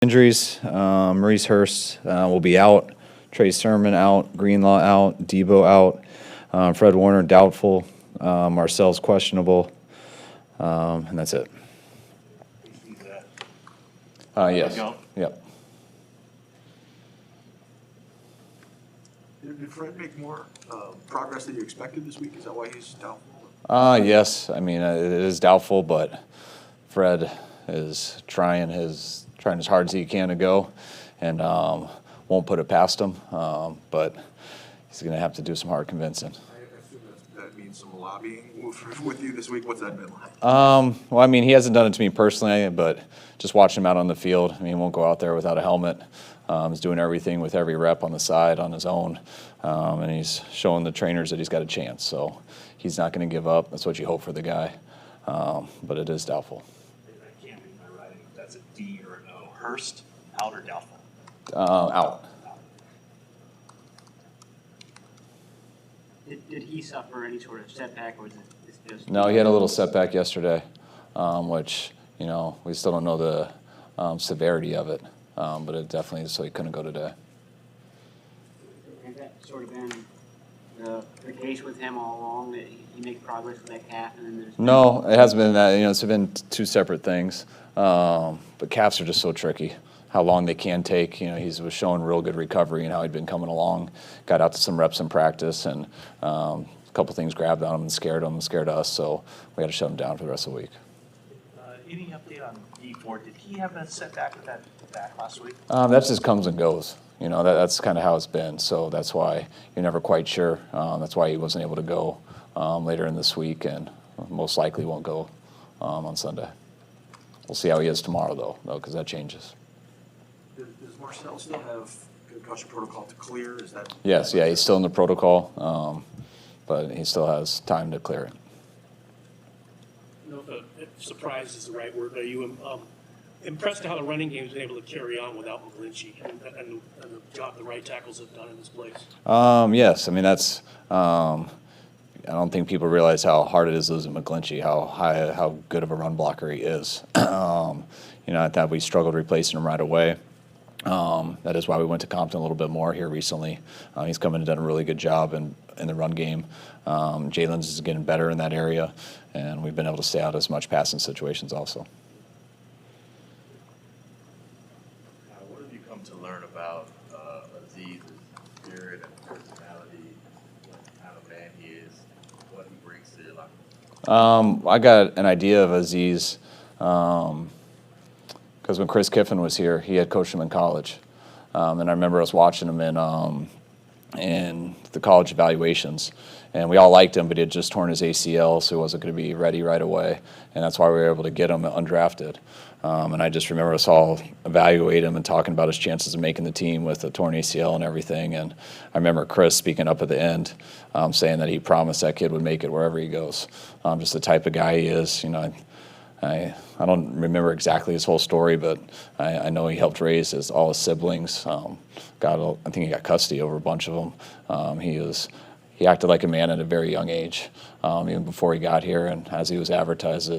Injuries, Maurice Hurst will be out, Trey Sermon out, Greenlaw out, Deebo out, Fred Warner doubtful, Marcel's questionable, and that's it. Yes. Yep. Did Fred make more progress than you expected this week? Is that why he's doubtful? Yes. I mean, it is doubtful, but Fred is trying as hard as he can to go, and won't put it past him. But he's going to have to do some hard convincing. I assume that means some lobbying with you this week. What's that been like? Well, I mean, he hasn't done it to me personally, but just watching him out on the field, I mean, he won't go out there without a helmet. He's doing everything with every rep on the side on his own, and he's showing the trainers that he's got a chance. So he's not going to give up. That's what you hope for the guy, but it is doubtful. I can't read my writing. That's a D or an O. Hurst, out or doubtful? Out. Did he suffer any sort of setback, or was it just? No, he had a little setback yesterday, which, we still don't know the severity of it, but it definitely is so he couldn't go today. Has that sort of been the case with him all along, that he makes progress with that calf, and then there's... No, it hasn't been that. It's been two separate things, but calves are just so tricky. How long they can take. He was showing real good recovery and how he'd been coming along. Got out to some reps in practice, and a couple things grabbed on him and scared us, so we had to shut him down for the rest of the week. Any update on D4? Did he have a setback with that back last week? That just comes and goes. That's kind of how it's been, so that's why you're never quite sure. That's why he wasn't able to go later in this week, and most likely won't go on Sunday. We'll see how he is tomorrow, though, because that changes. Does Marcel still have concussion protocol to clear? Is that? Yes, yeah, he's still in the protocol, but he still has time to clear it. I don't know if surprise is the right word, but are you impressed at how the running game has been able to carry on without McGlinchey and the job the right tackles have done in this place? Yes, I mean, that's I don't think people realize how hard it is losing McGlinchey, how good of a run blocker he is. I thought we struggled replacing him right away. That is why we went to Compton a little bit more here recently. He's come in and done a really good job in the run game. Jalen's is getting better in that area, and we've been able to stay out as much passing situations also. What have you come to learn about Azeez's spirit and personality, what kind of man he is, what he brings to your life? I got an idea of Azeez because when Chris Kiffin was here, he had coached him in college. And I remember us watching him in the college evaluations. And we all liked him, but he had just torn his ACL, so he wasn't going to be ready right away. And that's why we were able to get him undrafted. And I just remember us all evaluate him and talking about his chances of making the team with a torn ACL and everything. And I remember Chris speaking up at the end, saying that he promised that kid would make it wherever he goes. Just the type of guy he is. I don't remember exactly his whole story, but I know he helped raise all his siblings. I think he got custody over a bunch of them. He acted like a man at a very young age, even before he got here. And as he was advertised,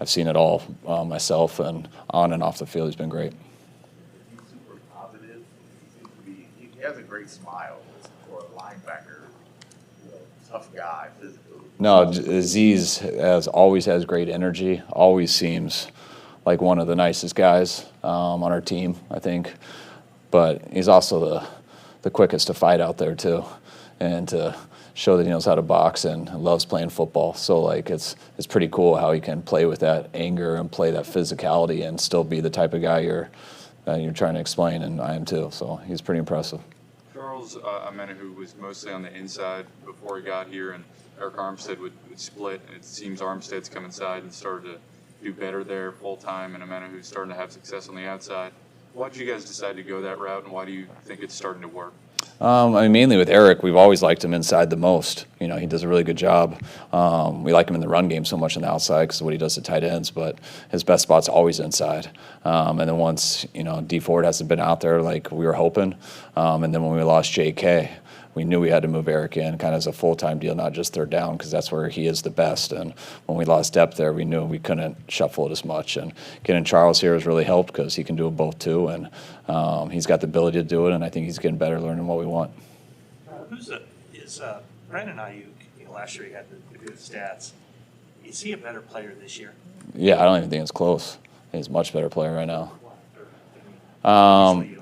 I've seen it all myself, and on and off the field, he's been great. He's super positive. He has a great smile for a linebacker, tough guy, physical. No, Azeez always has great energy, always seems like one of the nicest guys on our team, I think. But he's also the quickest to fight out there, too, and to show that he knows how to box and loves playing football. So, it's pretty cool how he can play with that anger and play that physicality and still be the type of guy you're trying to explain, and I am, too. So he's pretty impressive. Charles Omenihu was mostly on the inside before he got here, and Eric Armstead would split, and it seems Armstead's come inside and started to do better there full time, and Omenihu's starting to have success on the outside. Why did you guys decide to go that route, and why do you think it's starting to work? Mainly with Eric, we've always liked him inside the most. He does a really good job. We like him in the run game so much on the outside because of what he does to tight ends, but his best spot's always inside. And then once, D Ford hasn't been out there like we were hoping, and then when we lost J.K., we knew we had to move Eric in kind of as a full-time deal, not just third down, because that's where he is the best. And when we lost depth there, we knew we couldn't shuffle it as much. And getting Charles here has really helped because he can do it both too, and he's got the ability to do it, and I think he's getting better learning what we want. Is Brandon Aiyuk, last year he had the good stats. Is he a better player this year? Yeah, I don't even think it's close. He's a much better player right now.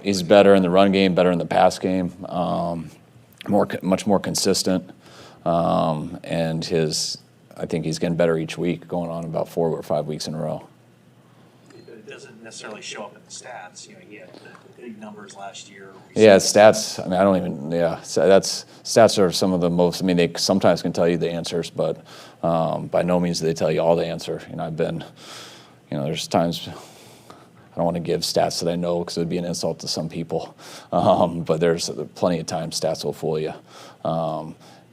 He's better in the run game, better in the pass game, much more consistent, and I think he's getting better each week, going on about 4 or 5 weeks in a row. It doesn't necessarily show up in the stats. He had the big numbers last year. Yeah, stats. I mean, I don't even. Yeah, stats are some of the most. I mean, they sometimes can tell you the answers, but by no means do they tell you all the answer. I've been. There's times. I don't want to give stats that I know because it would be an insult to some people. But there's plenty of times stats will fool you,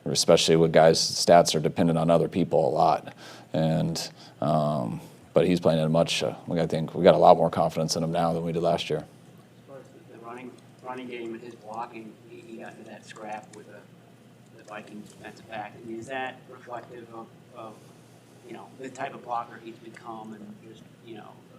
especially with guys. Stats are dependent on other people a lot, and but he's playing at a much. I think we got a lot more confidence in him now than we did last year. As far as the running game and his blocking, he got into that scrap with the Vikings defensive back. I mean, is that reflective of the type of blocker he's become and just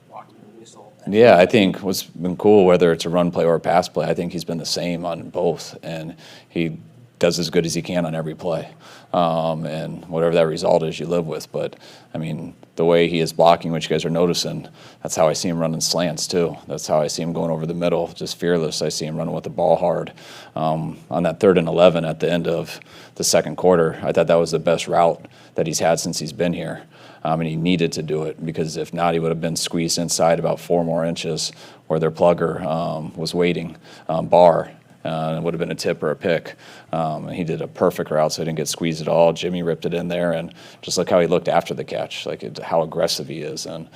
blocking the whistle? Yeah, I think what's been cool, whether it's a run play or a pass play, I think he's been the same on both, and he does as good as he can on every play. And whatever that result is, you live with. But, I mean, the way he is blocking, which you guys are noticing, that's how I see him running slants, too. That's how I see him going over the middle, just fearless. I see him running with the ball hard. On that 3rd and 11 at the end of the second quarter, I thought that was the best route that he's had since he's been here. And he needed to do it because if not, he would have been squeezed inside about 4 more inches where their plugger was waiting, Barr. It would have been a tip or a pick. And he did a perfect route, so he didn't get squeezed at all. Jimmy ripped it in there, and just look how he looked after the catch, how aggressive he is. And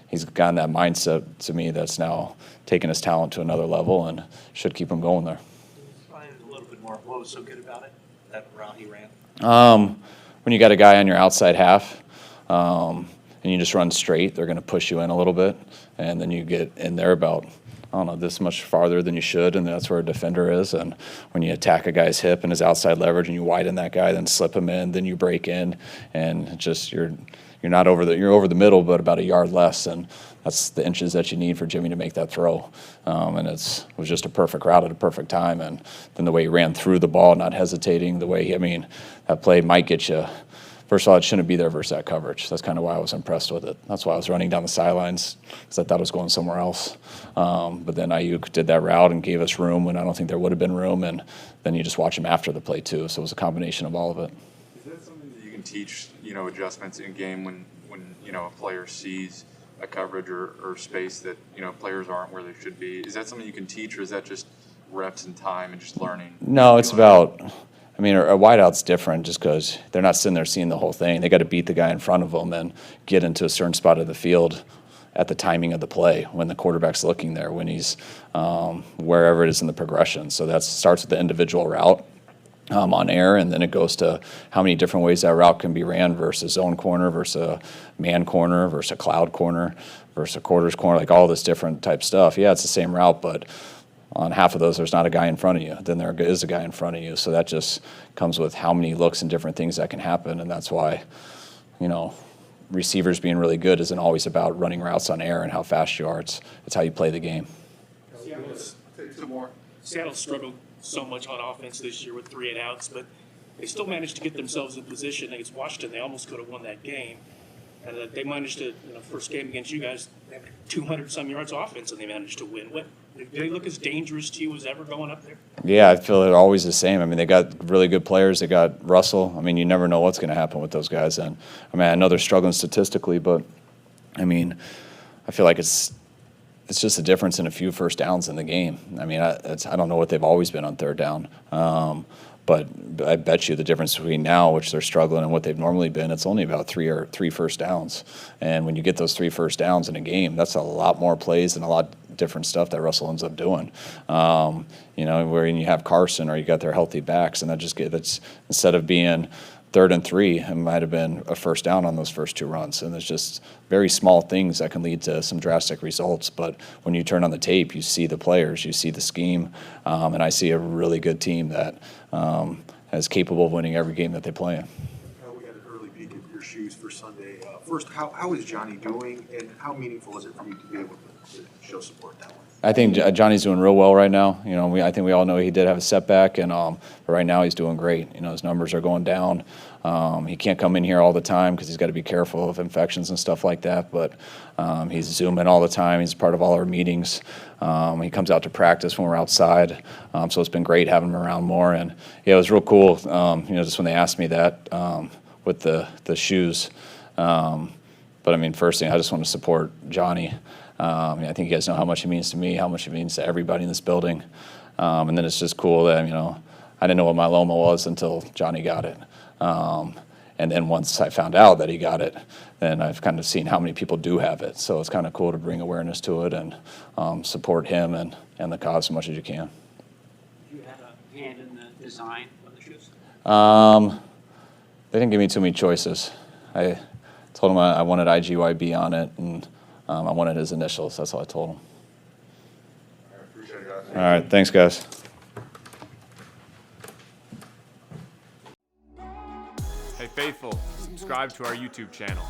he's gotten that mindset to me that's now taken his talent to another level and should keep him going there. Explain a little bit more. What was so good about it, that route he ran? When you got a guy on your outside half, and you just run straight, they're going to push you in a little bit, and then you get in there about, I don't know, this much farther than you should, and that's where a defender is. And when you attack a guy's hip and his outside leverage, and you widen that guy, then slip him in, then you break in, and just you're over the middle, but about a yard less, and that's the inches that you need for Jimmy to make that throw. And it was just a perfect route at a perfect time, and then the way he ran through the ball, not hesitating, that play might get you. First of all, it shouldn't be there versus that coverage. That's kind of why I was impressed with it. That's why I was running down the sidelines, because I thought it was going somewhere else. But then Aiyuk did that route and gave us room when I don't think there would have been room, and then you just watch him after the play too. So it was a combination of all of it. Is that something that you can teach, adjustments in game when a player sees a coverage or space that, players aren't where they should be? Is that something you can teach, or is that just reps and time and just learning? No, it's about... a wideout's different just because they're not sitting there seeing the whole thing. They got to beat the guy in front of them and get into a certain spot of the field at the timing of the play when the quarterback's looking there, when he's wherever it is in the progression. So that starts with the individual route on air, and then it goes to how many different ways that route can be ran versus zone corner, versus a man corner, versus a cloud corner, versus a quarters corner, like all this different type stuff. Yeah, it's the same route, but on half of those, there's not a guy in front of you. Then there is a guy in front of you. So that just comes with how many looks and different things that can happen. And that's why, receivers being really good isn't always about running routes on air and how fast you are. It's how you play the game. Seattle struggled so much on offense this year with 3 and outs, but they still managed to get themselves in position against Washington. They almost could have won that game. And they managed to, first game against you guys, they had 200-some yards offense, and they managed to win. Did they look as dangerous to you as ever going up there? Yeah, I feel they're always the same. They got really good players. They got Russell. You never know what's going to happen with those guys. And, I know they're struggling statistically, but, I feel like it's just a difference in a few first downs in the game. I don't know what they've always been on third down. But I bet you the difference between now, which they're struggling, and what they've normally been, it's only about three first downs. And when you get those 3 first downs in a game, that's a lot more plays and a lot different stuff that Russell ends up doing. Where you have Carson or you got their healthy backs, and that's instead of being 3rd and 3, it might have been a first down on those first 2 runs. And it's just very small things that can lead to some drastic results. But when you turn on the tape, you see the players, you see the scheme, and I see a really good team that is capable of winning every game that they play in. We got an early peek at your shoes for Sunday. First, how is Johnny doing, and how meaningful is it for you to be able to show support that way? I think Johnny's doing real well right now. You know, I think we all know he did have a setback, and but right now he's doing great. You know, his numbers are going down. He can't come in here all the time because he's got to be careful of infections and stuff like that. But he's Zooming all the time. He's part of all our meetings. He comes out to practice when we're outside. So it's been great having him around more. And yeah, it was real cool. You know, just when they asked me that with the shoes. But I mean, first thing, I just want to support Johnny. I think you guys know how much he means to me, how much he means to everybody in this building. And then it's just cool that, you know, I didn't know what myeloma was until Johnny got it. And then once I found out that he got it, then I've kind of seen how many people do have it. So it's kind of cool to bring awareness to it and support him and the cause as much as you can. Do you have a hand in the design of the shoes? They didn't give me too many choices. I told him I wanted IGYB on it, and I wanted his initials. That's all I told him. I appreciate it, guys. All right, thanks, guys. Hey, faithful, subscribe to our YouTube channel.